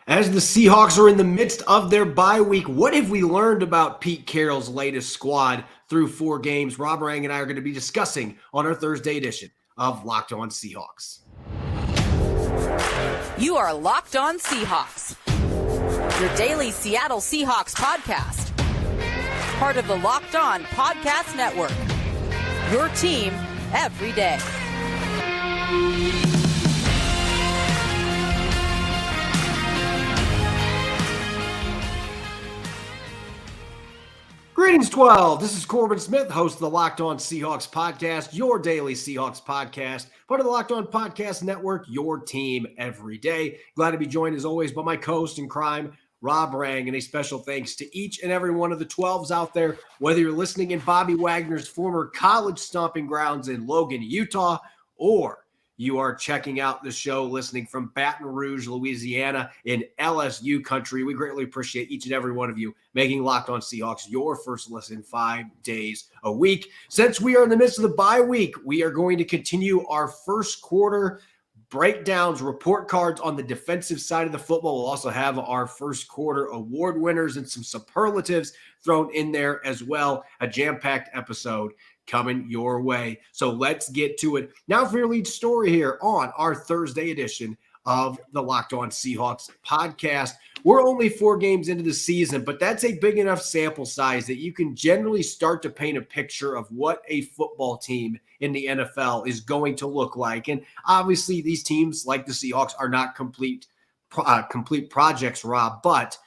As the Seahawks are in the midst of their bye week, what have we learned about Pete Carroll's latest squad through 4 games? Rob Rang and I are going to be discussing on our Thursday edition of Locked On Seahawks. You are Locked On Seahawks, your daily Seattle Seahawks podcast. Part of the Locked On Podcast Network, your team every day. Greetings, 12. This is Corbin Smith, host of the Locked On Seahawks podcast, your daily Seahawks podcast, part of the Locked On Podcast Network, your team every day. Glad to be joined, as always, by my co-host in crime, Rob Rang, and a special thanks to each and every one of the 12s out there, whether you're listening in Bobby Wagner's former college stomping grounds in Logan, Utah, or you are checking out the show listening from Baton Rouge, Louisiana in LSU country. We greatly appreciate each and every one of you making Locked On Seahawks your first listen 5 days a week. Since we are in the midst of the bye week, we are going to continue our first quarter breakdowns, report cards on the defensive side of the football. We'll also have our first quarter award winners and some superlatives thrown in there as well. A jam-packed episode coming your way. So let's get to it. Now for your lead story here on our Thursday edition of the Locked On Seahawks podcast. We're only 4 games into the season, but that's a big enough sample size that you can generally start to paint a picture of what a football team in the NFL is going to look like. And obviously these teams like the Seahawks are not complete projects, Rob, but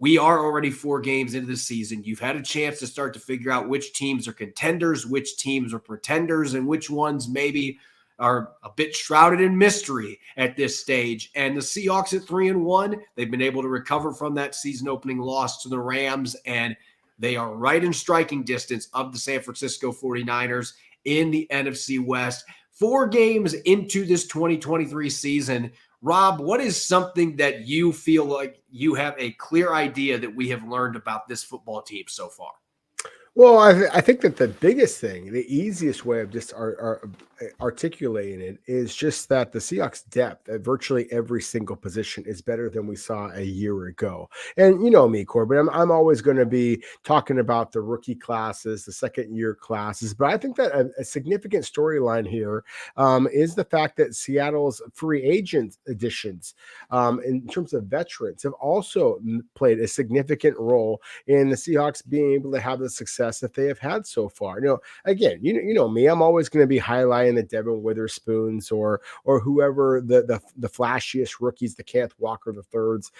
we are already 4 games into the season. You've had a chance to start to figure out which teams are contenders, which teams are pretenders, and which ones maybe are a bit shrouded in mystery at this stage. And the Seahawks at 3-1, they've been able to recover from that season-opening loss to the Rams, and they are right in striking distance of the San Francisco 49ers in the NFC West. 4 games into this 2023 season, Rob, what is something that you feel like you have a clear idea that we have learned about this football team so far? Well, I think that the biggest thing, the easiest way of just articulating it is just that the Seahawks depth at virtually every single position is better than we saw a year ago. And you know me, Corbin, I'm always going to be talking about the rookie classes, the second year classes, but I think that a significant storyline here is the fact that Seattle's free agent additions in terms of veterans have also played a significant role in the Seahawks being able to have the success that they have had so far. You know, again, you know me, I'm always going to be highlighting the Devin Witherspoons or whoever the flashiest rookies, the Kenneth Walker the thirds,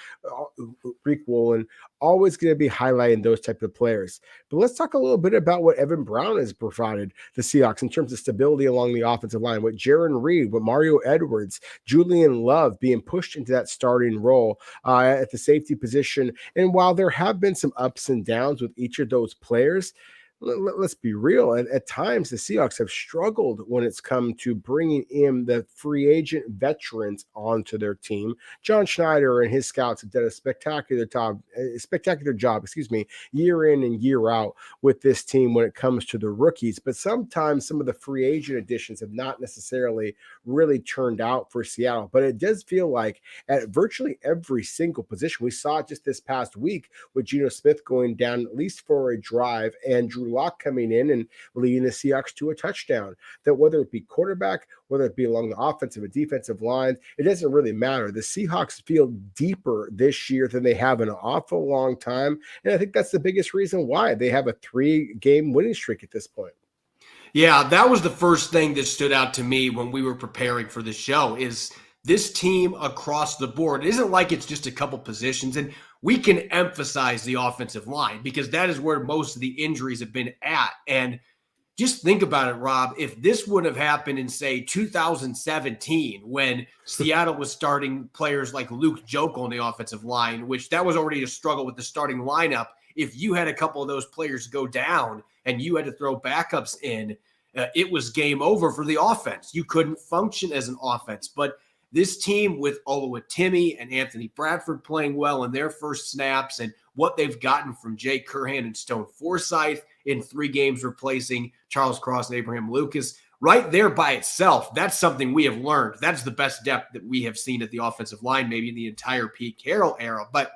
Rick Woolen, always going to be highlighting those type of players. But let's talk a little bit about what Evan Brown has provided the Seahawks in terms of stability along the offensive line, with Jaron Reed, with Mario Edwards, Julian Love being pushed into that starting role at the safety position. And while there have been some ups and downs with each of those players, let's be real. At times, the Seahawks have struggled when it's come to bringing in the free agent veterans onto their team. John Schneider and his scouts have done a spectacular job, year in and year out with this team when it comes to the rookies. But sometimes some of the free agent additions have not necessarily really turned out for Seattle. But it does feel like at virtually every single position, we saw it just this past week with Geno Smith going down at least for a drive and Drew Lock coming in and leading the Seahawks to a touchdown. That whether it be quarterback, whether it be along the offensive and defensive lines, it doesn't really matter. The Seahawks feel deeper this year than they have in an awful long time. And I think that's the biggest reason why they have a 3-game winning streak at this point. Yeah, that was the first thing that stood out to me when we were preparing for the show is this team across the board. It isn't like it's just a couple positions. And we can emphasize the offensive line because that is where most of the injuries have been at. And just think about it, Rob. If this would have happened in, say, 2017, when Seattle was starting players like Luke Jokel on the offensive line, which that was already a struggle with the starting lineup. If you had a couple of those players go down and you had to throw backups in, it was game over for the offense. You couldn't function as an offense. But this team with Oluwatimi and Anthony Bradford playing well in their first snaps and what they've gotten from Jay Curhan and Stone Forsythe in 3 games replacing Charles Cross and Abraham Lucas right there by itself, that's something we have learned. That's the best depth that we have seen at the offensive line, maybe in the entire Pete Carroll era. But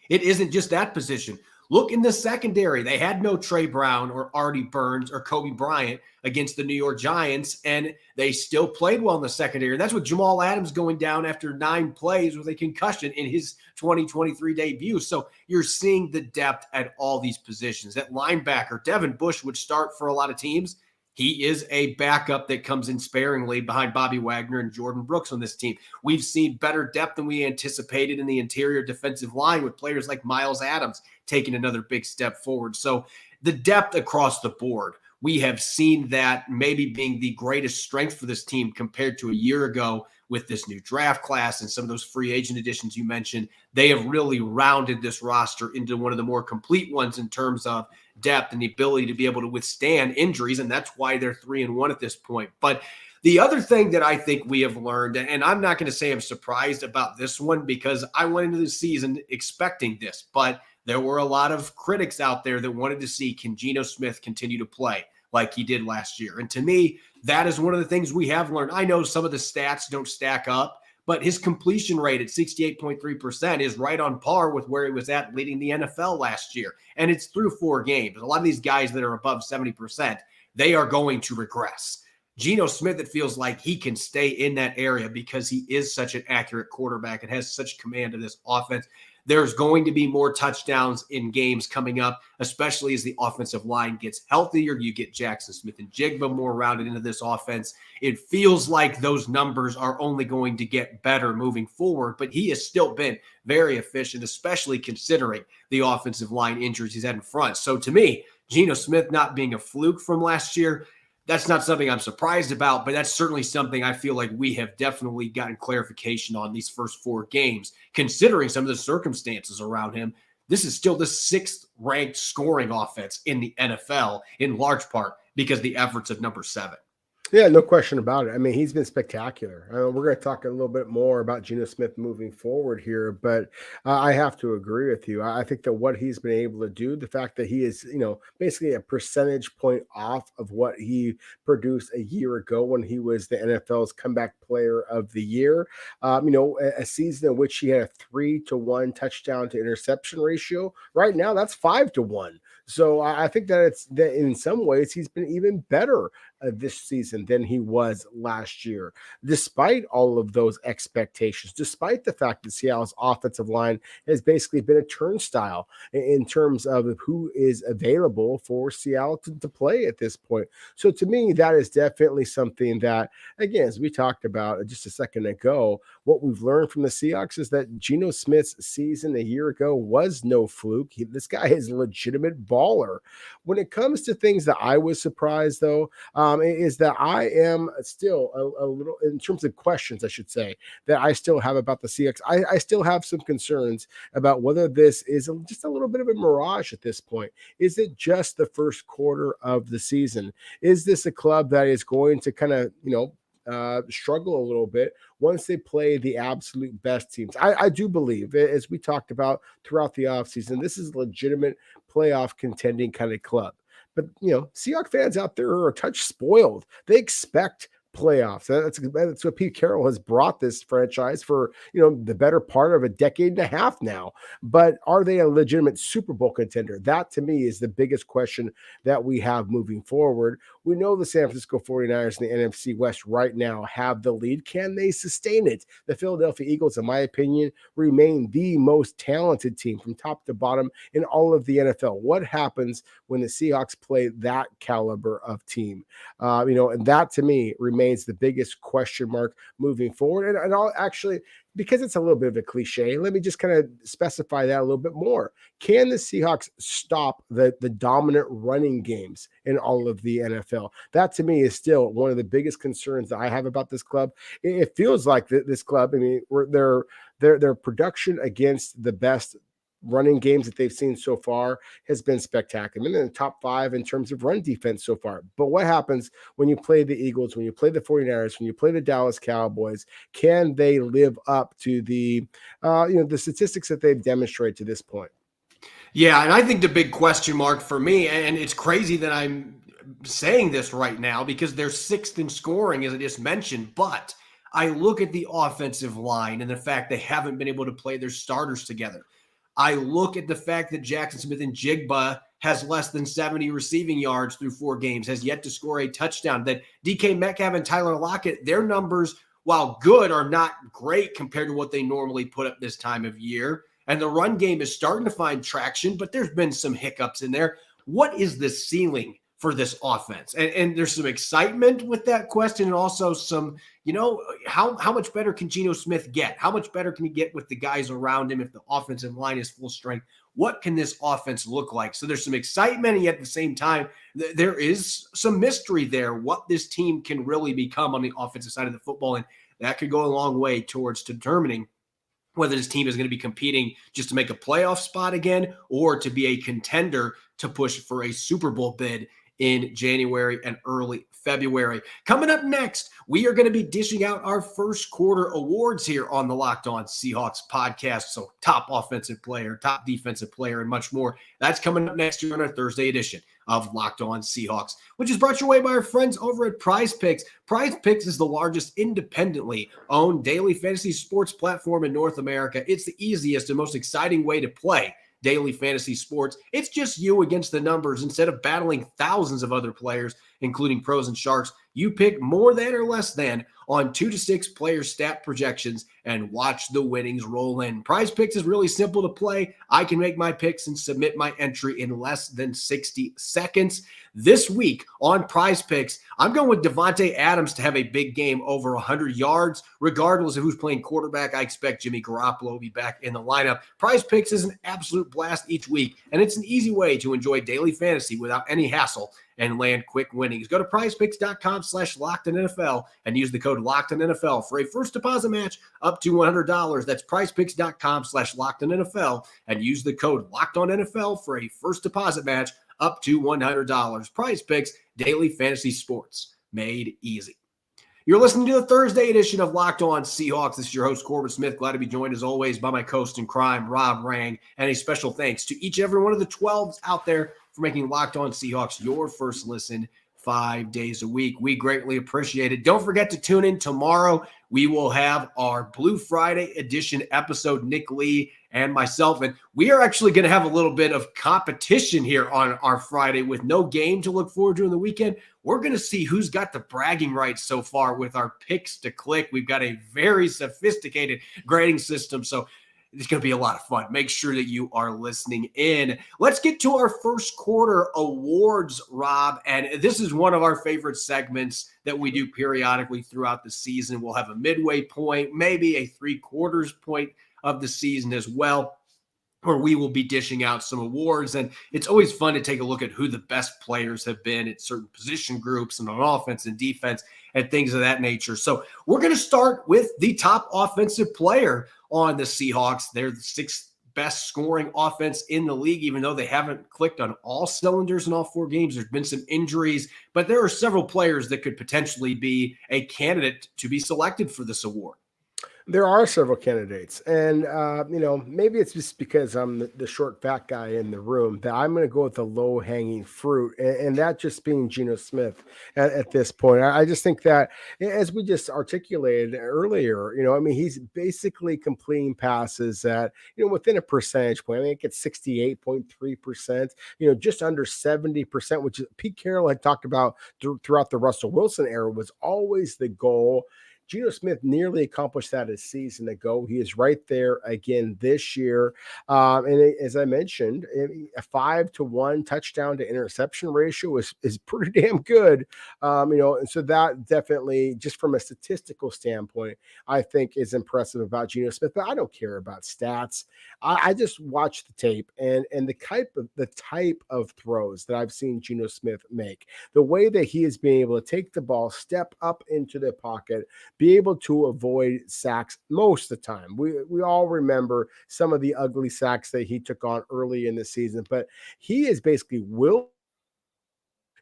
it isn't just that position. Look in the secondary. They had no Trey Brown or Artie Burns or Kobe Bryant against the New York Giants, and they still played well in the secondary. And that's with Jamal Adams going down after 9 plays with a concussion in his 2023 debut. So you're seeing the depth at all these positions. At linebacker, Devin Bush would start for a lot of teams. He is a backup that comes in sparingly behind Bobby Wagner and Jordan Brooks on this team. We've seen better depth than we anticipated in the interior defensive line with players like Miles Adams taking another big step forward. So the depth across the board, we have seen that maybe being the greatest strength for this team compared to a year ago with this new draft class and some of those free agent additions you mentioned. They have really rounded this roster into one of the more complete ones in terms of depth and the ability to be able to withstand injuries, and that's why they're 3-1 at this point. But the other thing that I think we have learned, and I'm not going to say I'm surprised about this one because I went into the season expecting this, but there were a lot of critics out there that wanted to see, can Geno Smith continue to play like he did last year? And to me, that is one of the things we have learned. I know some of the stats don't stack up, but his completion rate at 68.3% is right on par with where he was at leading the NFL last year. And it's through 4 games. A lot of these guys that are above 70%, they are going to regress. Geno Smith, it feels like he can stay in that area because he is such an accurate quarterback and has such command of this offense. There's going to be more touchdowns in games coming up, especially as the offensive line gets healthier. You get Jackson Smith and Jigba more rounded into this offense. It feels like those numbers are only going to get better moving forward, but he has still been very efficient, especially considering the offensive line injuries he's had in front. So to me, Geno Smith not being a fluke from last year, that's not something I'm surprised about, but that's certainly something I feel like we have definitely gotten clarification on these first 4 games, considering some of the circumstances around him. This is still the 6th ranked scoring offense in the NFL, in large part because the efforts of number 7. Yeah, no question about it. I mean, he's been spectacular. We're going to talk a little bit more about Geno Smith moving forward here, but I have to agree with you. I think that what he's been able to do, the fact that he is, basically a percentage point off of what he produced a year ago when he was the NFL's comeback player of the year, a season in which he had a 3-to-1 touchdown to interception ratio. Right now, that's 5-to-1. So I think that in some ways he's been even better this season than he was last year, despite all of those expectations, despite the fact that Seattle's offensive line has basically been a turnstile in terms of who is available for Seattle to play at this point. So to me, that is definitely something that, again, as we talked about just a second ago, what we've learned from the Seahawks is that Geno Smith's season a year ago was no fluke. This guy is a legitimate baller. When it comes to things that I was surprised, though, is that I am still a little, in terms of questions, I should say, that I still have about the Seahawks. I still have some concerns about whether this is just a little bit of a mirage at this point. Is it just the first quarter of the season? Is this a club that is going to kind of, struggle a little bit once they play the absolute best teams? I do believe, as we talked about throughout the offseason, this is a legitimate playoff contending kind of club. But, Seahawks fans out there are a touch spoiled. They expect playoffs. That's what Pete Carroll has brought this franchise for, the better part of a decade and a half now. But are they a legitimate Super Bowl contender? That, to me, is the biggest question that we have moving forward. We know the San Francisco 49ers in the NFC West right now have the lead. Can they sustain it? The Philadelphia Eagles, in my opinion, remain the most talented team from top to bottom in all of the NFL. What happens when the Seahawks play that caliber of team? And that, to me, remains the biggest question mark moving forward. And I'll actually, because it's a little bit of a cliche, let me just kind of specify that a little bit more. Can the Seahawks stop the dominant running games in all of the NFL? That, to me, is still one of the biggest concerns that I have about this club. It feels like this club, their production against the best running games that they've seen so far has been spectacular. In the top 5 in terms of run defense so far. But what happens when you play the Eagles, when you play the 49ers, when you play the Dallas Cowboys? Can they live up to the statistics that they've demonstrated to this point? Yeah, and I think the big question mark for me, and it's crazy that I'm saying this right now because they're sixth in scoring, as I just mentioned, but I look at the offensive line and the fact they haven't been able to play their starters together. I look at the fact that Jackson Smith and Jigba has less than 70 receiving yards through 4 games, has yet to score a touchdown. That DK Metcalf and Tyler Lockett, their numbers, while good, are not great compared to what they normally put up this time of year. And the run game is starting to find traction, but there's been some hiccups in there. What is the ceiling for this offense? And there's some excitement with that question, and also some, how much better can Geno Smith get? How much better can he get with the guys around him if the offensive line is full strength? What can this offense look like? So there's some excitement, and yet at the same time, there is some mystery there, what this team can really become on the offensive side of the football. And that could go a long way towards determining whether this team is going to be competing just to make a playoff spot again or to be a contender to push for a Super Bowl bid in January and early February. Coming up next, we are going to be dishing out our first quarter awards here on the Locked On Seahawks podcast. So top offensive player, top defensive player, and much more. That's coming up next year on our Thursday edition of Locked On Seahawks, which is brought your way by our friends over at Prize Picks. Prize Picks is the largest independently owned daily fantasy sports platform in North America. It's the easiest and most exciting way to play daily fantasy sports. It's just you against the numbers. Instead of battling thousands of other players, including pros and sharks, you pick more than or less than on 2 to 6 player stat projections and watch the winnings roll in. Prize Picks is really simple to play. I can make my picks and submit my entry in less than 60 seconds. This week on Prize Picks, I'm going with Devontae Adams to have a big game over 100 yards. Regardless of who's playing quarterback, I expect Jimmy Garoppolo will be back in the lineup. Prize Picks is an absolute blast each week, and it's an easy way to enjoy daily fantasy without any hassle and land quick winnings. Go to prizepicks.com/LockedOnNFL and use the code LockedOnNFL for a first deposit match up to $100. That's prizepicks.com/LockedOnNFL and use the code LockedOnNFL for a first deposit match up to $100. Prize Picks, daily fantasy sports made easy. You're listening to the Thursday edition of Locked On Seahawks. This is your host, Corbin Smith. Glad to be joined, as always, by my co-host in crime, Rob Rang. And a special thanks to each and every one of the 12s out there for making Locked On Seahawks your first listen 5 days a week. We greatly appreciate it. Don't forget to tune in tomorrow. We will have our Blue Friday edition episode, Nick Lee and myself. And we are actually going to have a little bit of competition here on our Friday with no game to look forward to in the weekend. We're going to see who's got the bragging rights so far with our picks to click. We've got a very sophisticated grading system. So it's going to be a lot of fun. Make sure that you are listening in. Let's get to our first quarter awards, Rob. And this is one of our favorite segments that we do periodically throughout the season. We'll have a midway point, maybe a 3/4 point of the season as well, where we will be dishing out some awards. And it's always fun to take a look at who the best players have been at certain position groups and on offense and defense and things of that nature. So we're going to start with the top offensive player on the Seahawks. They're the 6th best scoring offense in the league, even though they haven't clicked on all cylinders in all 4 games. There's been some injuries, but there are several players that could potentially be a candidate to be selected for this award. There are several candidates, and maybe it's just because I'm the short, fat guy in the room that I'm going to go with the low-hanging fruit, and that just being Geno Smith at this point. I just think that, as we just articulated earlier, he's basically completing passes at within a percentage point. I think it's 68.3%, just under 70%, which Pete Carroll had talked about throughout the Russell Wilson era was always the goal. Geno Smith nearly accomplished that a season ago. He is right there again this year. And as I mentioned, a 5-to-1 touchdown to interception ratio is pretty damn good. And so that definitely, just from a statistical standpoint, I think is impressive about Geno Smith. But I don't care about stats. I just watch the tape and the type of throws that I've seen Geno Smith make, the way that he is being able to take the ball, step up into the pocket, be able to avoid sacks most of the time. We all remember some of the ugly sacks that he took on early in the season, but he is basically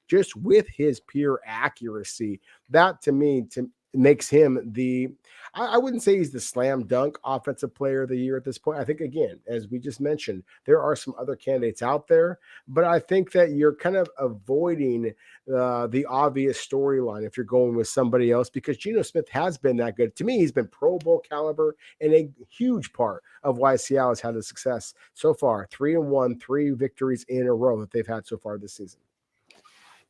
just with his pure accuracy. That to me makes him I wouldn't say he's the slam dunk offensive player of the year at this point. I think, again, as we just mentioned, there are some other candidates out there, but I think that you're kind of avoiding the obvious storyline if you're going with somebody else, because Geno Smith has been that good. To me, he's been Pro Bowl caliber and a huge part of why Seattle has had the success so far. 3-1, 3 victories in a row that they've had so far this season.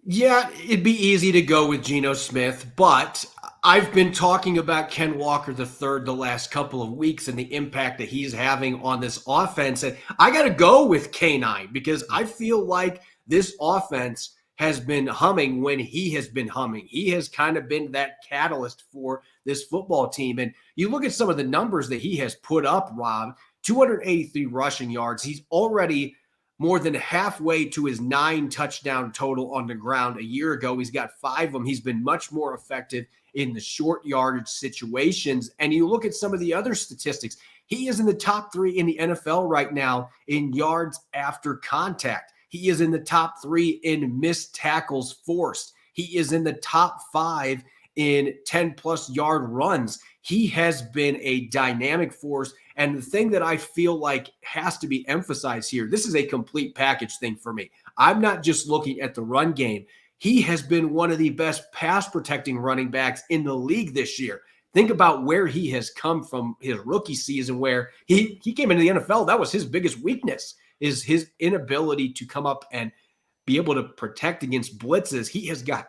Yeah, it'd be easy to go with Geno Smith, but I've been talking about Ken Walker III the last couple of weeks and the impact that he's having on this offense. And I got to go with K9 because I feel like this offense has been humming when he has been humming. He has kind of been that catalyst for this football team. And you look at some of the numbers that he has put up, Rob, 283 rushing yards. He's already more than halfway to his 9 touchdown total on the ground a year ago. He's got 5 of them. He's been much more effective in the short yardage situations. And you look at some of the other statistics. He is in the top 3 in the NFL right now in yards after contact. He is in the top 3 in missed tackles forced. He is in the top 5 in 10-plus yard runs. He has been a dynamic force. And the thing that I feel like has to be emphasized here, this is a complete package thing for me. I'm not just looking at the run game. He has been one of the best pass protecting running backs in the league this year. Think about where he has come from his rookie season, where he came into the NFL. That was his biggest weakness, is his inability to come up and be able to protect against blitzes. He has got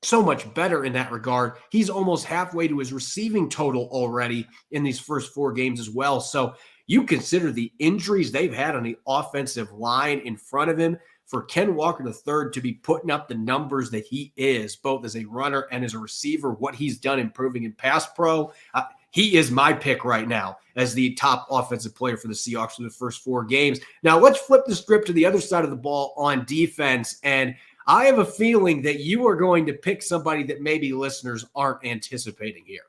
so much better in that regard. He's almost halfway to his receiving total already in these first 4 games as well. So you consider the injuries they've had on the offensive line in front of him. For Ken Walker III to be putting up the numbers that he is, both as a runner and as a receiver, what he's done improving in pass pro, he is my pick right now as the top offensive player for the Seahawks for the first 4 games. Now let's flip the script to the other side of the ball on defense. And I have a feeling that you are going to pick somebody that maybe listeners aren't anticipating here.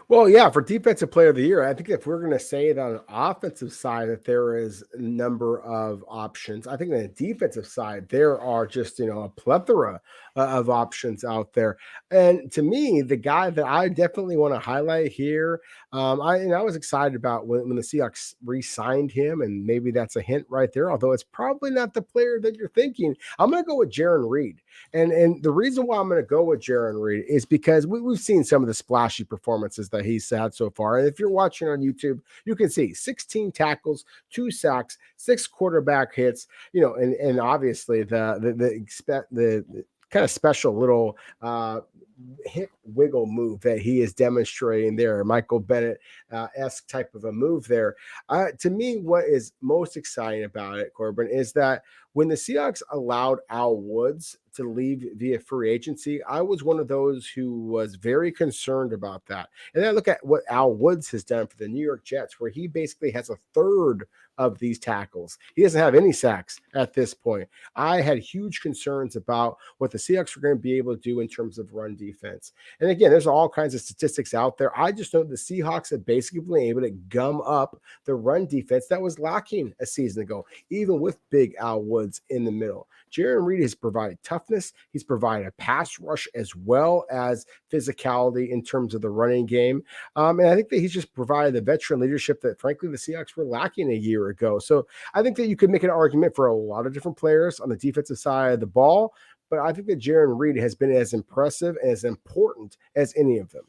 Well, yeah, for defensive player of the year, I think if we're going to say it on an offensive side that there is a number of options, I think on the defensive side, there are just, a plethora of options out there. And to me, the guy that I definitely want to highlight here, I was excited about when the Seahawks re-signed him, and maybe that's a hint right there, although it's probably not the player that you're thinking. I'm going to go with Jarran Reed. And the reason why I'm going to go with Jarran Reed is because we've seen some of the splashy performances that he's had so far. And if you're watching on YouTube, you can see 16 tackles, 2 sacks, 6 quarterback hits, and obviously the kind of special little hip wiggle move that he is demonstrating there, Michael Bennett-esque type of a move there. To me, what is most exciting about it, Corbin, is that when the Seahawks allowed Al Woods to leave via free agency, I was one of those who was very concerned about that. And then I look at what Al Woods has done for the New York Jets, where he basically has a third of these tackles. He doesn't have any sacks at this point. I had huge concerns about what the Seahawks were going to be able to do in terms of run defense. And again, there's all kinds of statistics out there. I just know the Seahawks have basically been able to gum up the run defense that was lacking a season ago, even with big Al Woods in the middle. Jarran Reed has provided toughness. He's provided a pass rush as well as physicality in terms of the running game. And I think that he's just provided the veteran leadership that, frankly, the Seahawks were lacking a year ago. So I think that you could make an argument for a lot of different players on the defensive side of the ball, but I think that Jarran Reed has been as impressive and as important as any of them.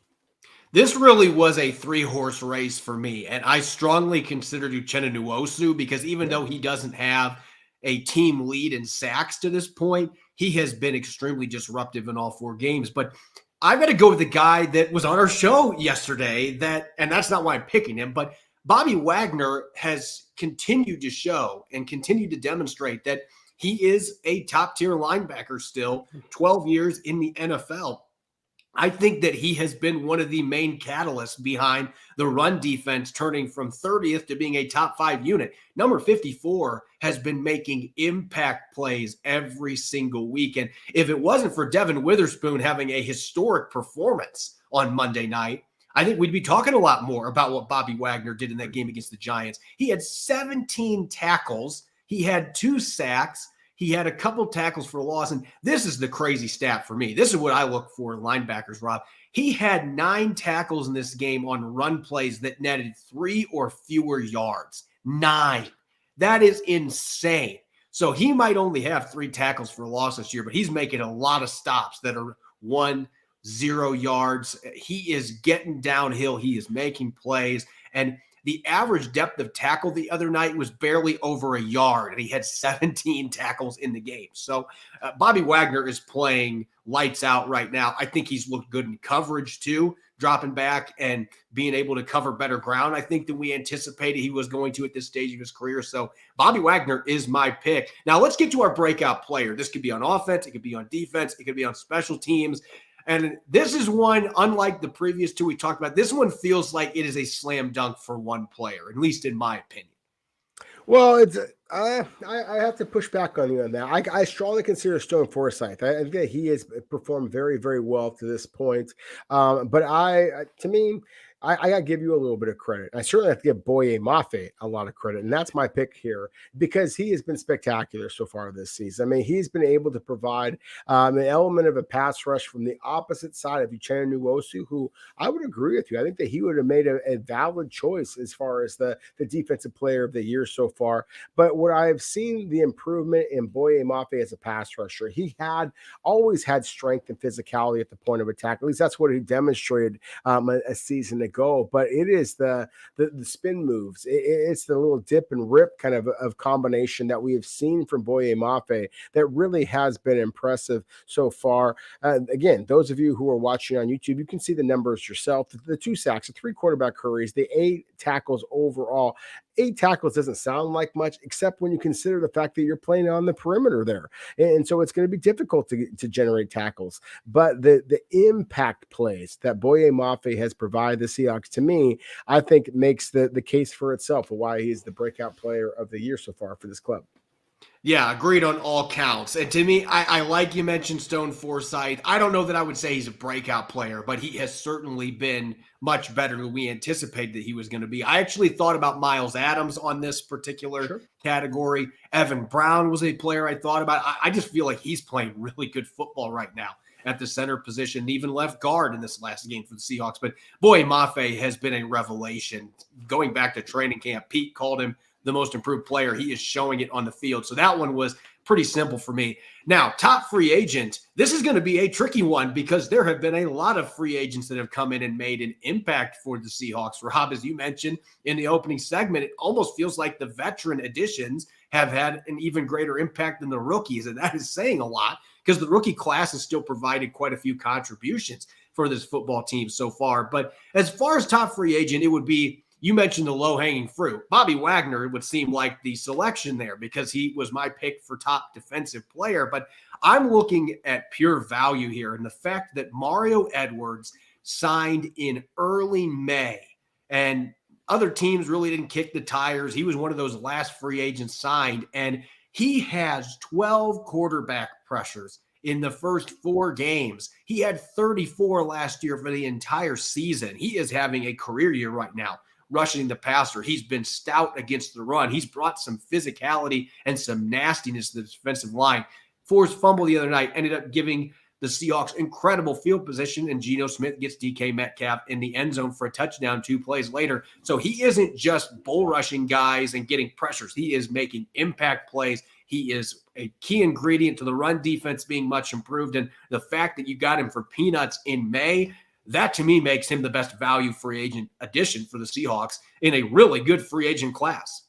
This really was a 3-horse race for me, and I strongly considered Uchenna Nwosu because even though he doesn't have a team lead in sacks to this point, he has been extremely disruptive in all 4 games. But I've got to go with the guy that was on our show yesterday, and that's not why I'm picking him, but Bobby Wagner has continued to show and continued to demonstrate that he is a top-tier linebacker still, 12 years in the NFL. I think that he has been one of the main catalysts behind the run defense turning from 30th to being a top 5 unit. Number 54 has been making impact plays every single week. And if it wasn't for Devin Witherspoon having a historic performance on Monday night, I think we'd be talking a lot more about what Bobby Wagner did in that game against the Giants. He had 17 tackles. He had 2 sacks. He had a couple tackles for loss, and this is the crazy stat for me. This is what I look for in linebackers, Rob. He had 9 tackles in this game on run plays that netted 3 or fewer yards. 9. That is insane. So he might only have 3 tackles for loss this year, but he's making a lot of stops that are 1-0 yards. He is getting downhill. He is making plays. And the average depth of tackle the other night was barely over a yard, and he had 17 tackles in the game. So Bobby Wagner is playing lights out right now. I think he's looked good in coverage too, dropping back and being able to cover better ground, I think, than we anticipated he was going to at this stage of his career. So Bobby Wagner is my pick. Now let's get to our breakout player. This could be on offense. It could be on defense. It could be on special teams. And this is one, unlike the previous 2 we talked about, this one feels like it is a slam dunk for one player, at least in my opinion. Well, it's I have to push back on you on that. I strongly consider Stone Forsythe. I think that he has performed very, very well to this point. But to me, I got to give you a little bit of credit. I certainly have to give Boye Mafe a lot of credit, and that's my pick here because he has been spectacular so far this season. I mean, he's been able to provide an element of a pass rush from the opposite side of Uchenna Nwosu, who I would agree with you. I think that he would have made a valid choice as far as the defensive player of the year so far. But what I have seen the improvement in Boye Mafe as a pass rusher, he always had strength and physicality at the point of attack. At least that's what he demonstrated a season ago. But it is the spin moves. It's the little dip and rip kind of combination that we have seen from Boye Mafe that really has been impressive so far. Again, those of you who are watching on YouTube, you can see the numbers yourself. The 2 sacks, the 3 quarterback hurries, the 8 tackles overall. 8 tackles doesn't sound like much, except when you consider the fact that you're playing on the perimeter there. And so it's going to be difficult to generate tackles. But the impact plays that Boye Mafe has provided the Seahawks, to me, I think makes the case for itself of why he's the breakout player of the year so far for this club. Yeah, agreed on all counts. And to me, I like you mentioned Stone Forsythe. I don't know that I would say he's a breakout player, but he has certainly been much better than we anticipated that he was going to be. I actually thought about Miles Adams on this particular category. Evan Brown was a player I thought about. I just feel like he's playing really good football right now at the center position, even left guard in this last game for the Seahawks. But Boye Mafe has been a revelation. Going back to training camp, Pete called him the most improved player. He is showing it on the field. So that one was pretty simple for me. Now, top free agent, this is going to be a tricky one because there have been a lot of free agents that have come in and made an impact for the Seahawks. Rob, as you mentioned in the opening segment, it almost feels like the veteran additions have had an even greater impact than the rookies. And that is saying a lot because the rookie class has still provided quite a few contributions for this football team so far. But as far as top free agent, it would be, you mentioned the low-hanging fruit. Bobby Wagner would seem like the selection there because he was my pick for top defensive player. But I'm looking at pure value here and the fact that Mario Edwards signed in early May and other teams really didn't kick the tires. He was one of those last free agents signed, and he has 12 quarterback pressures in the first 4 games. He had 34 last year for the entire season. He is having a career year right now, rushing the passer. He's been stout against the run. He's brought some physicality and some nastiness to the defensive line. Forced fumble the other night, ended up giving the Seahawks incredible field position, and Geno Smith gets DK Metcalf in the end zone for a touchdown 2 plays later. So he isn't just bull rushing guys and getting pressures. He is making impact plays. He is a key ingredient to the run defense being much improved. And the fact that you got him for peanuts in May, that to me makes him the best value free agent addition for the Seahawks in a really good free agent class.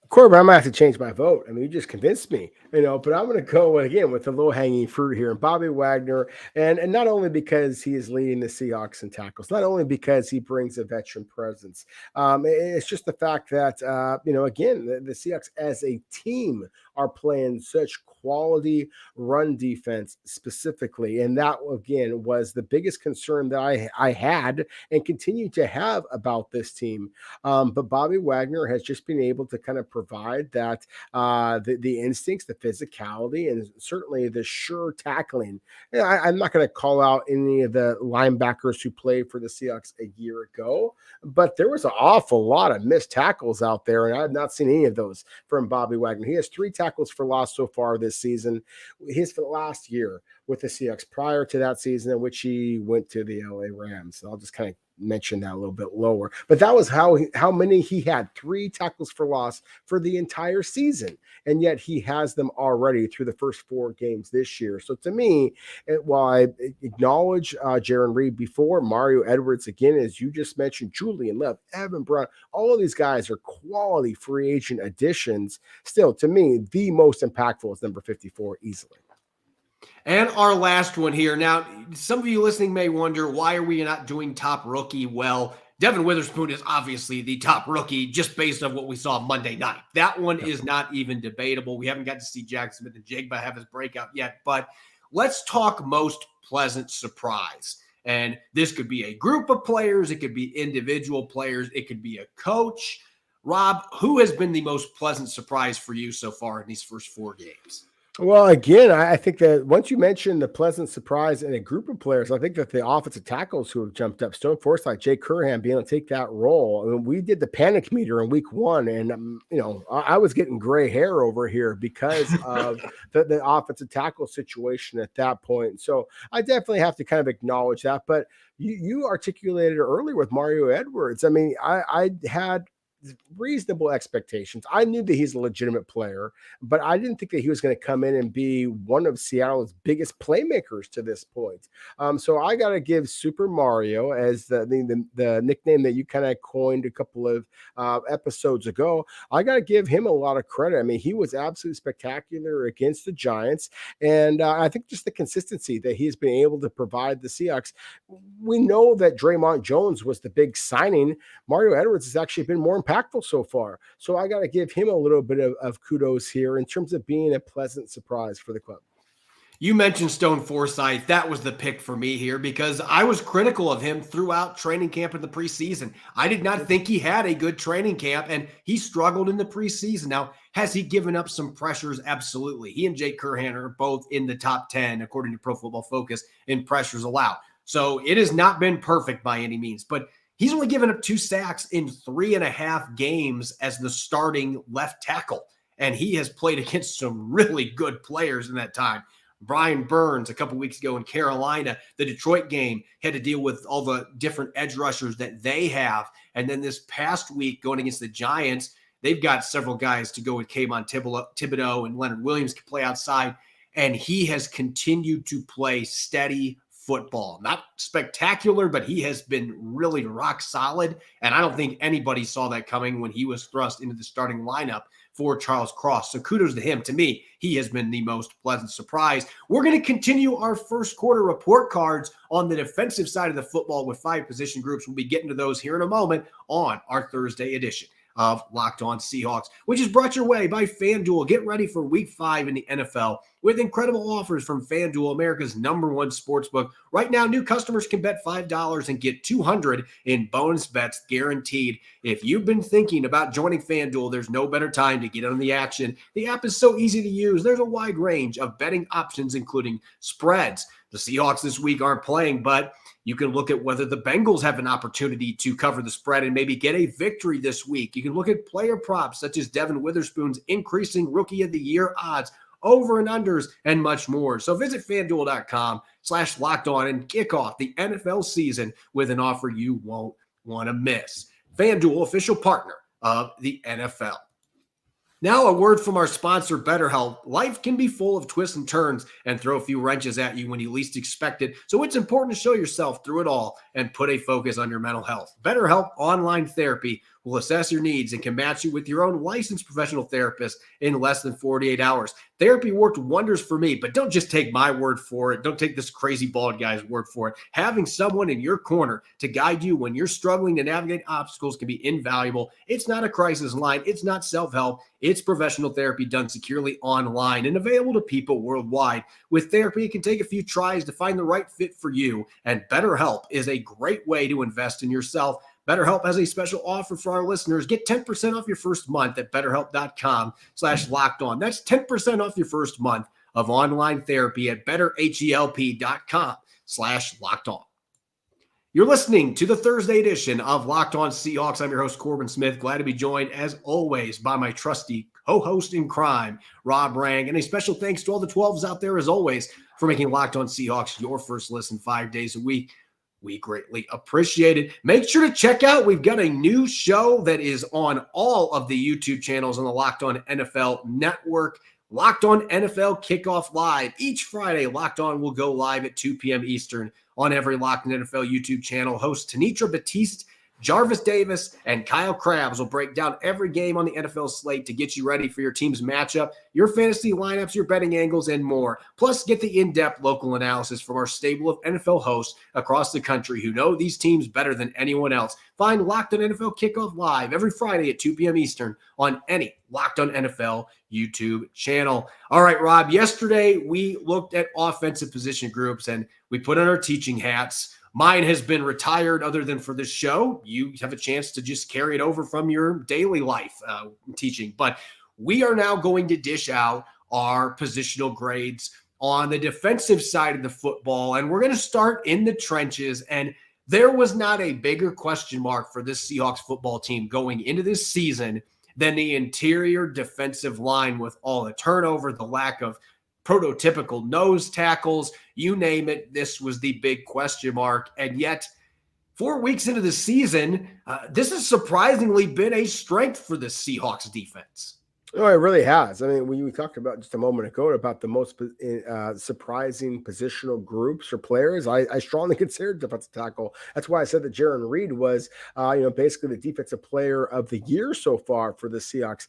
Corbin, I'm going to have to change my vote. I mean, you just convinced me, but I'm going to go again with the low-hanging fruit here. And Bobby Wagner, and not only because he is leading the Seahawks in tackles, not only because he brings a veteran presence. It's just the fact that, again, the Seahawks as a team are playing such quality run defense specifically. And that, again, was the biggest concern that I had and continue to have about this team. But Bobby Wagner has just been able to kind of provide that the instincts, the physicality, and certainly the sure tackling. I'm not going to call out any of the linebackers who played for the Seahawks a year ago, but there was an awful lot of missed tackles out there, and I have not seen any of those from Bobby Wagner. He has 3 tackles for loss so far this season. His for the last year with the Seahawks, prior to that season in which he went to the LA Rams. So I'll just kind of mention that a little bit lower, but that was how many he had: 3 tackles for loss for the entire season, and yet he has them already through the first 4 games this year. So to me, while I acknowledge Jaron Reed before, Mario Edwards, again, as you just mentioned, Julian Love, Evan Brown, all of these guys are quality free agent additions. Still, to me, the most impactful is number 54 easily. And our last one here. Now, some of you listening may wonder, why are we not doing top rookie? Well, Devin Witherspoon is obviously the top rookie just based on what we saw Monday night. That one is not even debatable. We haven't got to see Jack Smith and Jigba have his breakout yet, but let's talk most pleasant surprise. And this could be a group of players. It could be individual players. It could be a coach. Rob, who has been the most pleasant surprise for you so far in these first 4 games? Well, again, I think that once you mention the pleasant surprise in a group of players, I think that the offensive tackles who have jumped up, Stone Forsythe, Jay Curhan being able to take that role. I mean, we did the panic meter in week 1, and I was getting gray hair over here because of the offensive tackle situation at that point. So I definitely have to kind of acknowledge that. But you articulated it earlier with Mario Edwards. I mean, I had reasonable expectations. I knew that he's a legitimate player, but I didn't think that he was going to come in and be one of Seattle's biggest playmakers to this point. So I got to give Super Mario, as the nickname that you kind of coined a couple of episodes ago. I got to give him a lot of credit. I mean, he was absolutely spectacular against the Giants, and I think just the consistency that he's been able to provide the Seahawks. We know that Draymond Jones was the big signing. Mario Edwards has actually been more impactful so far. So I got to give him a little bit of kudos here in terms of being a pleasant surprise for the club. You mentioned Stone Forsythe. That was the pick for me here because I was critical of him throughout training camp in the preseason. I did not think he had a good training camp, and he struggled in the preseason. Now, has he given up some pressures? Absolutely. He and Jake Curhan are both in the top 10, according to Pro Football Focus, in pressures allowed. So it has not been perfect by any means, but he's only given up 2 sacks in 3.5 games as the starting left tackle, and he has played against some really good players in that time. Brian Burns a couple weeks ago in Carolina, the Detroit game, had to deal with all the different edge rushers that they have. And then this past week going against the Giants, they've got several guys to go with Kayvon Thibodeau and Leonard Williams can play outside. And he has continued to play steady football. Not spectacular, but he has been really rock solid. And I don't think anybody saw that coming when he was thrust into the starting lineup for Charles Cross. So kudos to him. To me, he has been the most pleasant surprise. We're going to continue our first quarter report cards on the defensive side of the football with 5 position groups. We'll be getting to those here in a moment on our Thursday edition of Locked On Seahawks, which is brought your way by FanDuel. Get ready for Week 5 in the NFL with incredible offers from FanDuel, America's #1 sportsbook. Right now, new customers can bet $5 and get $200 in bonus bets guaranteed. If you've been thinking about joining FanDuel, there's no better time to get on the action. The app is so easy to use. There's a wide range of betting options, including spreads. The Seahawks this week aren't playing, but you can look at whether the Bengals have an opportunity to cover the spread and maybe get a victory this week. You can look at player props such as Devin Witherspoon's increasing Rookie of the Year odds, over and unders, and much more. So visit FanDuel.com/lockedon and kick off the NFL season with an offer you won't want to miss. FanDuel, official partner of the NFL. Now, a word from our sponsor, BetterHelp. Life can be full of twists and turns and throw a few wrenches at you when you least expect it. So it's important to show yourself through it all and put a focus on your mental health. BetterHelp Online Therapy will assess your needs and can match you with your own licensed professional therapist in less than 48 hours. Therapy worked wonders for me, but don't just take my word for it. Don't take this crazy bald guy's word for it. Having someone in your corner to guide you when you're struggling to navigate obstacles can be invaluable. It's not a crisis line. It's not self-help. It's professional therapy done securely online and available to people worldwide. With therapy, it can take a few tries to find the right fit for you, and BetterHelp is a great way to invest in yourself. BetterHelp has a special offer for our listeners. Get 10% off your first month at BetterHelp.com/LockedOn. That's 10% off your first month of online therapy at BetterHelp.com/LockedOn. You're listening to the Thursday edition of Locked On Seahawks. I'm your host, Corbin Smith. Glad to be joined, as always, by my trusty co-host in crime, Rob Rang. And a special thanks to all the 12s out there, as always, for making Locked On Seahawks your first listen 5 days a week. We greatly appreciate it. Make sure to check out, we've got a new show that is on all of the YouTube channels on the Locked On NFL network. Locked On NFL Kickoff Live. Each Friday, Locked On will go live at 2 p.m. Eastern on every Locked On NFL YouTube channel. Hosts Tanitra Batiste, Jarvis Davis, and Kyle Krabs will break down every game on the NFL slate to get you ready for your team's matchup, your fantasy lineups, your betting angles, and more. Plus, get the in-depth local analysis from our stable of NFL hosts across the country who know these teams better than anyone else. Find Locked On NFL Kickoff Live every Friday at 2 p.m. Eastern on any Locked On NFL YouTube channel. All right, Rob, yesterday we looked at offensive position groups and we put on our teaching hats. Mine has been retired other than for this show. You have a chance to just carry it over from your daily life teaching. But we are now going to dish out our positional grades on the defensive side of the football. And we're going to start in the trenches. And there was not a bigger question mark for this Seahawks football team going into this season than the interior defensive line, with all the turnover, the lack of prototypical nose tackles, you name it. This was the big question mark. And yet 4 weeks into the season, this has surprisingly been a strength for the Seahawks defense. Oh, it really has. I mean, we talked about just a moment ago about the most surprising positional groups or players. I strongly considered defensive tackle. That's why I said that Jarran Reed was, basically the defensive player of the year so far for the Seahawks.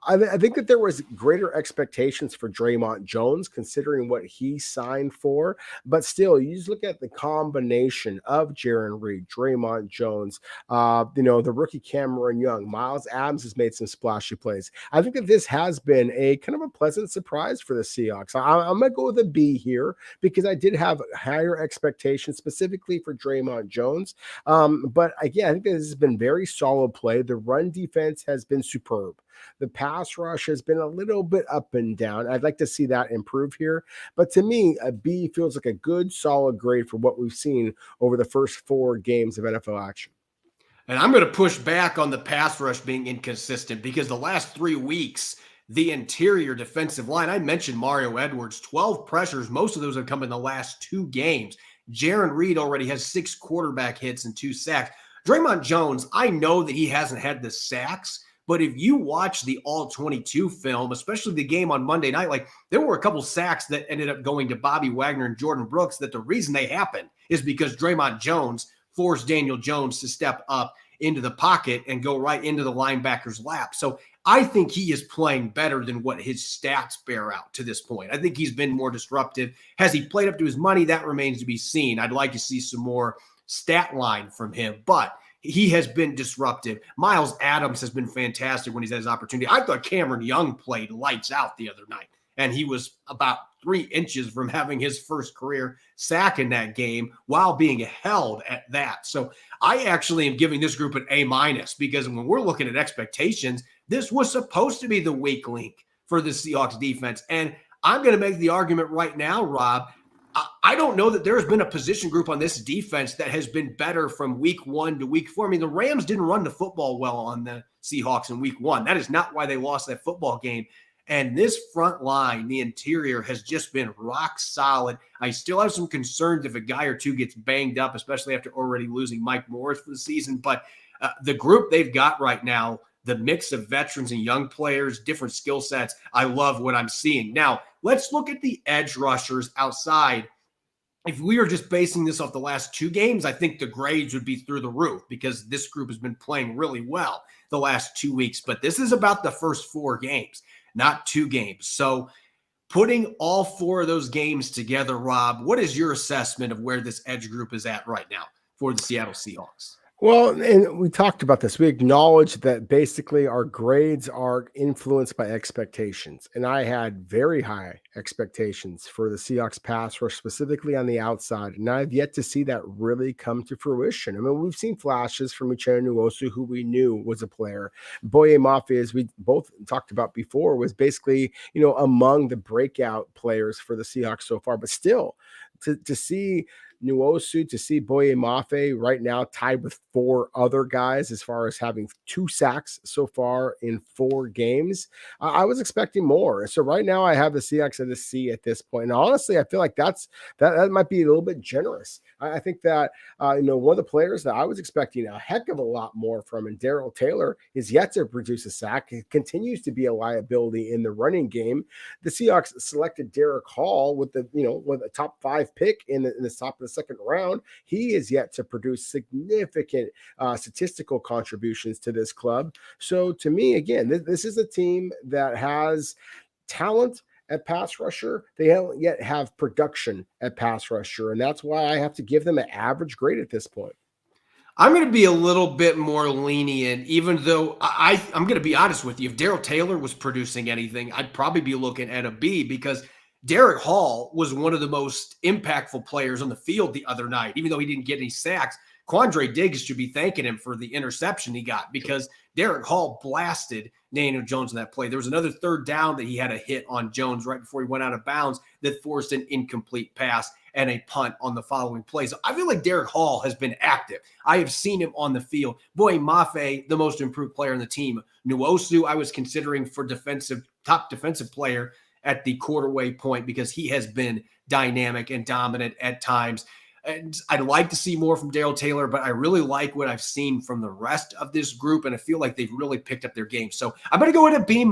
I think that there was greater expectations for Dre'Mont Jones, considering what he signed for. But still, you just look at the combination of Jarran Reed, Dre'Mont Jones, the rookie Cameron Young, Miles Adams has made some splashy plays. I think that this has been a kind of a pleasant surprise for the Seahawks. I'm going to go with a B here because I did have higher expectations specifically for Dre'Mont Jones. But again, I think this has been very solid play. The run defense has been superb. The pass rush has been a little bit up and down. I'd like to see that improve here. But to me, a B feels like a good, solid grade for what we've seen over the first 4 games of NFL action. And I'm going to push back on the pass rush being inconsistent because the last 3 weeks, the interior defensive line, I mentioned Mario Edwards, 12 pressures. Most of those have come in the last 2 games. Jarran Reed already has 6 quarterback hits and 2 sacks. Dre'Mont Jones, I know that he hasn't had the sacks, but if you watch the All-22 film, especially the game on Monday night, like there were a couple sacks that ended up going to Bobby Wagner and Jordan Brooks that the reason they happened is because Dre'Mont Jones forced Daniel Jones to step up into the pocket and go right into the linebacker's lap. So I think he is playing better than what his stats bear out to this point. I think he's been more disruptive. Has he played up to his money? That remains to be seen. I'd like to see some more stat line from him, but he has been disruptive. Miles Adams has been fantastic when he's had his opportunity. I thought Cameron Young played lights out the other night, and he was about 3 inches from having his first career sack in that game while being held at that. So I actually am giving this group an A- because when we're looking at expectations, this was supposed to be the weak link for the Seahawks defense. And I'm going to make the argument right now, Rob, I don't know that there's been a position group on this defense that has been better from week 1 to week 4. I mean, the Rams didn't run the football well on the Seahawks in week 1. That is not why they lost that football game. And this front line, the interior, has just been rock solid. I still have some concerns if a guy or two gets banged up, especially after already losing Mike Morris for the season. But the group they've got right now, the mix of veterans and young players, different skill sets, I love what I'm seeing. Now, let's look at the edge rushers outside if we were just basing this off the last 2 games, I think the grades would be through the roof because this group has been playing really well the last 2 weeks. But this is about the first 4 games, not 2 games. So putting all 4 of those games together, Rob, what is your assessment of where this edge group is at right now for the Seattle Seahawks? Well, and we talked about this. We acknowledge that basically our grades are influenced by expectations. And I had very high expectations for the Seahawks pass rush, specifically on the outside. And I've yet to see that really come to fruition. I mean, we've seen flashes from Uchenna Nwosu, who we knew was a player. Boye Mafe, as we both talked about before, was basically, among the breakout players for the Seahawks so far. But still, to see Nwosu, to see Boye Mafe right now tied with 4 other guys as far as having 2 sacks so far in 4 games. I was expecting more. So right now I have the Seahawks at a C at this point. And honestly, I feel like that might be a little bit generous. I think that, one of the players that I was expecting a heck of a lot more from, and Darrell Taylor, is yet to produce a sack. He continues to be a liability in the running game. The Seahawks selected Derek Hall with with a top 5 pick in the top of the second round. He is yet to produce significant statistical contributions to this club. So to me, again, this is a team that has talent at pass rusher. They don't yet have production at pass rusher, and that's why I have to give them an average grade at this point. I'm going to be a little bit more lenient, even though I'm going to be honest with you. If Darrell Taylor was producing anything, I'd probably be looking at a B, because Derek Hall was one of the most impactful players on the field the other night. Even though he didn't get any sacks, Quandre Diggs should be thanking him for the interception he got, because Derek Hall blasted Daniel Jones in that play. There was another third down that he had a hit on Jones right before he went out of bounds that forced an incomplete pass and a punt on the following play. So I feel like Derek Hall has been active. I have seen him on the field. Boye Mafe, the most improved player on the team. Nwosu, I was considering for top defensive player at the quarterway point, because he has been dynamic and dominant at times. And I'd like to see more from Darrell Taylor, but I really like what I've seen from the rest of this group, and I feel like they've really picked up their game. So I'm going to go with a B-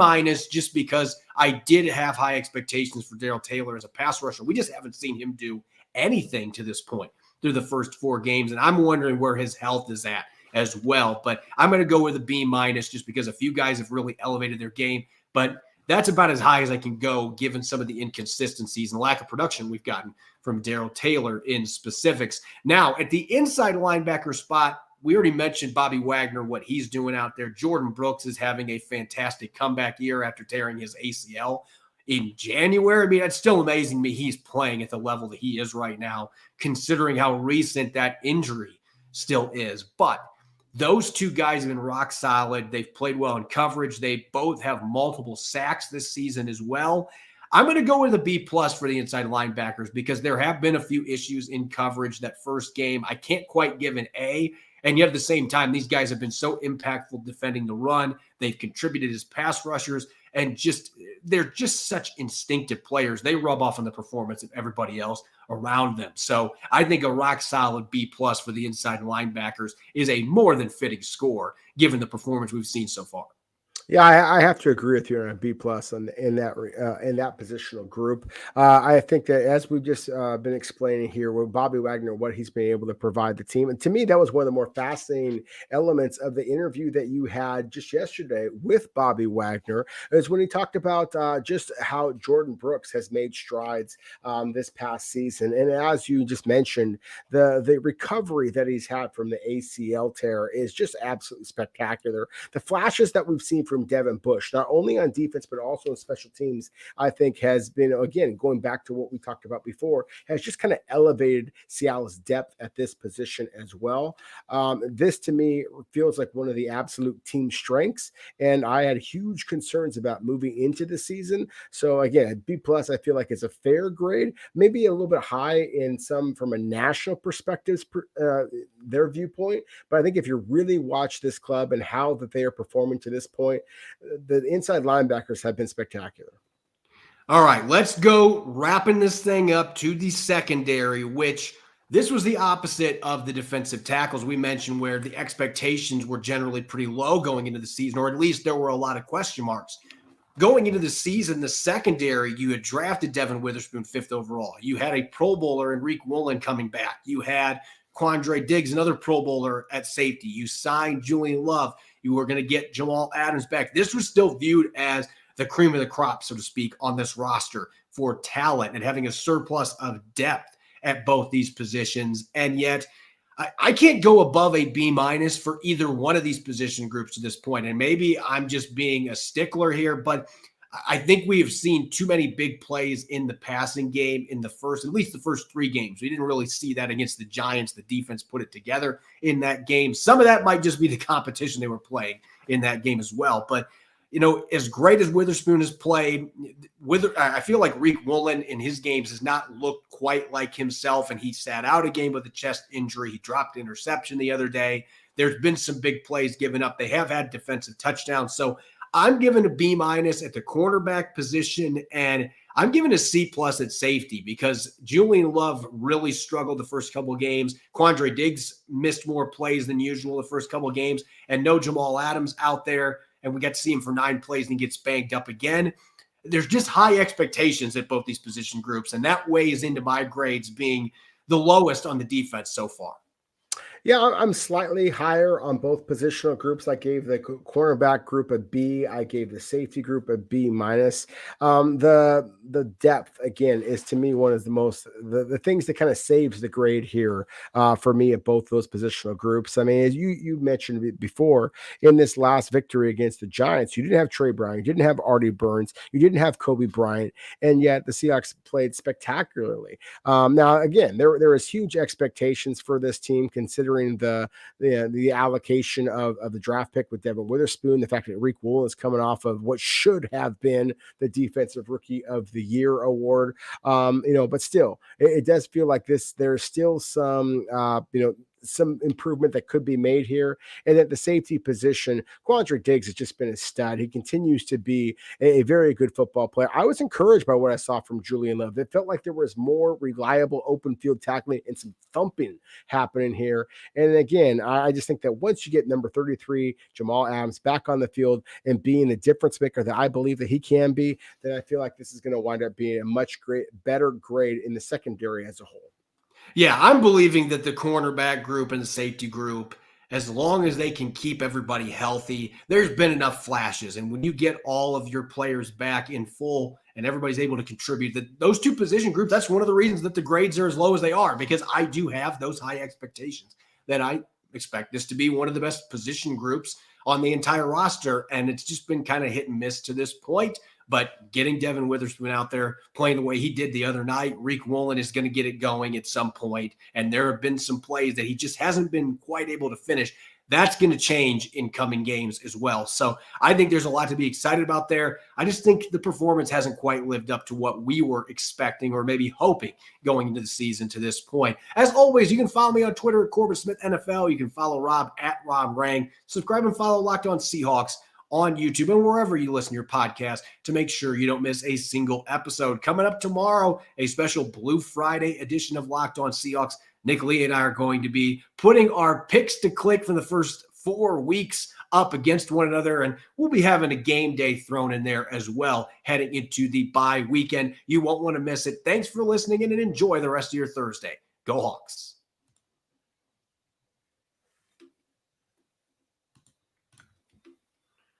just because I did have high expectations for Darrell Taylor as a pass rusher. We just haven't seen him do anything to this point through the first 4 games, and I'm wondering where his health is at as well. But I'm going to go with a B- just because a few guys have really elevated their game, but that's about as high as I can go, given some of the inconsistencies and lack of production we've gotten from Darrell Taylor in specifics. Now, at the inside linebacker spot, we already mentioned Bobby Wagner, what he's doing out there. Jordan Brooks is having a fantastic comeback year after tearing his ACL in January. I mean, it's still amazing to me he's playing at the level that he is right now, considering how recent that injury still is. But those 2 guys have been rock solid. They've played well in coverage. They both have multiple sacks this season as well. I'm going to go with a B+ for the inside linebackers, because there have been a few issues in coverage that first game. I can't quite give an A. And yet at the same time, these guys have been so impactful defending the run. They've contributed as pass rushers, and they're just such instinctive players. They rub off on the performance of everybody else around them. So I think a rock solid B+ for the inside linebackers is a more than fitting score, given the performance we've seen so far. Yeah, I have to agree with you on a B+ in that positional group. I think that, as we've just been explaining here with Bobby Wagner, what he's been able to provide the team, and to me, that was one of the more fascinating elements of the interview that you had just yesterday with Bobby Wagner, is when he talked about just how Jordan Brooks has made strides this past season, and as you just mentioned, the recovery that he's had from the ACL tear is just absolutely spectacular. The flashes that we've seen from Devin Bush, not only on defense, but also in special teams, I think has been, again, going back to what we talked about before, has just kind of elevated Seattle's depth at this position as well. This, to me, feels like one of the absolute team strengths, and I had huge concerns about moving into the season. So, again, B+, I feel like it's a fair grade, maybe a little bit high in some from a national perspective, their viewpoint. But I think if you really watch this club and how that they are performing to this point, the inside linebackers have been spectacular. All right, let's go wrapping this thing up to the secondary, which this was the opposite of the defensive tackles we mentioned, where the expectations were generally pretty low going into the season, or at least there were a lot of question marks. going into the season, the secondary, you had drafted Devin Witherspoon 5th overall. You had a Pro Bowler, Enrique Woolen, coming back. You had Quandre Diggs, another Pro Bowler at safety. You signed Julian Love. You were going to get Jamal Adams back. This was still viewed as the cream of the crop, so to speak, on this roster for talent and having a surplus of depth at both these positions. And yet I can't go above a B- for either one of these position groups to this point. And maybe I'm just being a stickler here, but I think we have seen too many big plays in the passing game in at least the first 3 games. We didn't really see that against the Giants. The defense put it together in that game. Some of that might just be the competition they were playing in that game as well. But as great as Witherspoon has played, I feel like Enrique Woolen in his games has not looked quite like himself, and he sat out a game with a chest injury. He dropped an interception the other day. There's been some big plays given up. They have had defensive touchdowns. So I'm giving a B- at the cornerback position, and I'm giving a C+ at safety because Julian Love really struggled the first couple of games. Quandre Diggs missed more plays than usual the first couple of games, and no Jamal Adams out there. And we got to see him for 9 plays and he gets banged up again. There's just high expectations at both these position groups, and that weighs into my grades being the lowest on the defense so far. Yeah, I'm slightly higher on both positional groups. I gave the cornerback group a B. I gave the safety group a B-. The depth, again, is to me one of the things that kind of saves the grade here for me at both those positional groups. I mean, as you mentioned it before, in this last victory against the Giants, you didn't have Trey Brown, you didn't have Artie Burns, you didn't have Kobe Bryant, and yet the Seahawks played spectacularly. Now, again, there is huge expectations for this team considering the allocation of the draft pick with Devin Witherspoon, the fact that Enrique Woolen is coming off of what should have been the Defensive Rookie of the Year award. But still, it does feel like there's still some improvement that could be made here. And at the safety position, Quandre Diggs has just been a stud. He continues to be a very good football player. I was encouraged by what I saw from Julian Love. It felt like there was more reliable open field tackling and some thumping happening here. And again, I just think that once you get number 33, Jamal Adams, back on the field and being the difference maker that I believe that he can be, then I feel like this is going to wind up being a much better grade in the secondary as a whole. Yeah, I'm believing that the cornerback group and the safety group, as long as they can keep everybody healthy, there's been enough flashes. And when you get all of your players back in full and everybody's able to contribute, those 2 position groups, that's one of the reasons that the grades are as low as they are, because I do have those high expectations that I expect this to be one of the best position groups on the entire roster. And it's just been kind of hit and miss to this point. But getting Devin Witherspoon out there playing the way he did the other night, Enrique Woolen is going to get it going at some point. And there have been some plays that he just hasn't been quite able to finish. That's going to change in coming games as well. So I think there's a lot to be excited about there. I just think the performance hasn't quite lived up to what we were expecting or maybe hoping going into the season to this point. As always, you can follow me on Twitter at Corbin Smith NFL. You can follow Rob at Rob Rang. Subscribe and follow Locked On Seahawks on YouTube and wherever you listen to your podcast to make sure you don't miss a single episode. Coming up tomorrow, a special Blue Friday edition of Locked On Seahawks. Nick Lee and I are going to be putting our picks to click from the first 4 weeks up against one another, and we'll be having a game day thrown in there as well heading into the bye weekend. You won't want to miss it. Thanks for listening in and enjoy the rest of your Thursday. Go Hawks.